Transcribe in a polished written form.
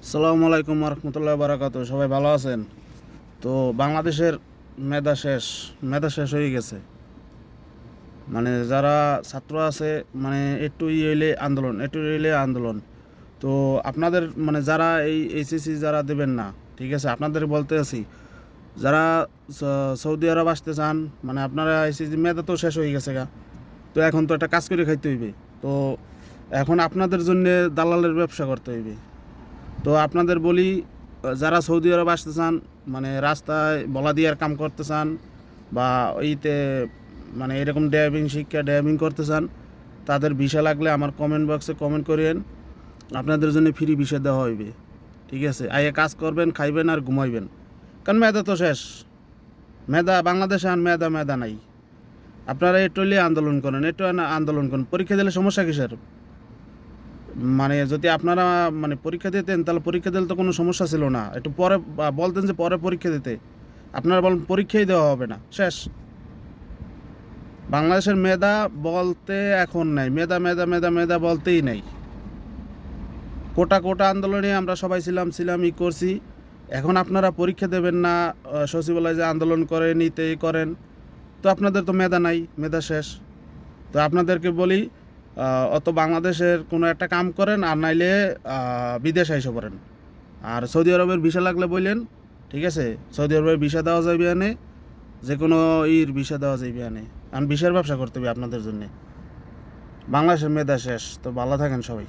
আসসালামু আলাইকুম রহমতুল্লাহ বারাকাতু। সবাই ভালো আছেন? তো বাংলাদেশের মেধা শেষ হয়ে গেছে। মানে যারা ছাত্র আছে, মানে একটু হইলে আন্দোলন। তো আপনাদের মানে যারা এই এইচএসসি যারা দেবেন না, ঠিক আছে, আপনাদের বলতে আছি, যারা সৌদি আরব আসতে চান, মানে আপনারা এইচএসসি মেধা তো শেষ হয়ে গেছে গা। তো এখন তো একটা কাজ করে খাইতে হইবে। তো এখন আপনাদের জন্য দালালের ব্যবসা করতে হইবে। তো আপনাদের বলি, যারা সৌদি আরব আসতে চান, মানে রাস্তায় বলা দিয়ার কাম করতে চান, বা ওইতে মানে এরকম ড্রাইভিং করতে চান, তাদের ভিসা লাগলে আমার কমেন্ট বক্সে কমেন্ট করেন। আপনাদের জন্য ফ্রি ভিসা দেওয়া হইবে। ঠিক আছে, আইয়ে কাজ করবেন, খাইবেন আর ঘুমাইবেন। কারণ মেধা তো শেষ। মেধা বাংলাদেশে আর মেধা মেধা নাই। আপনারা একটু হইলে আন্দোলন করেন। পরীক্ষা দিলে সমস্যা কিসের? মানে যদি আপনারা মানে পরীক্ষা দিতেন, তাহলে পরীক্ষা দিলে তো কোনো সমস্যা ছিল না। একটু পরে বলতেন যে পরে পরীক্ষা দিতে। আপনারা বলেন পরীক্ষাই দেওয়া হবে না, শেষ। বাংলাদেশের মেধা বলতে এখন নাই। মেধা বলতেই নাই। কোটা কোটা আন্দোলনে আমরা সবাই ছিলাম করছি। এখন আপনারা পরীক্ষা দেবেন না, সচিবালয় যে আন্দোলন করেন, করেন। তো আপনাদের তো মেধা নাই, মেধা শেষ। তো আপনাদেরকে বলি, অত বাংলাদেশের কোনো একটা কাম করেন, আর নাইলে বিদেশ আইসা পড়েন। আর সৌদি আরবের ভিসা লাগলে বললেন, ঠিক আছে, সৌদি আরবের ভিসা দেওয়া যাইবে আনে, যে কোনো ভিসা দেওয়া যাইবে আনে। কারণ ভিসার ব্যবসা করতে হবে আপনাদের জন্যে। বাংলাদেশের মেধা শেষ। তো ভালো থাকেন সবাই।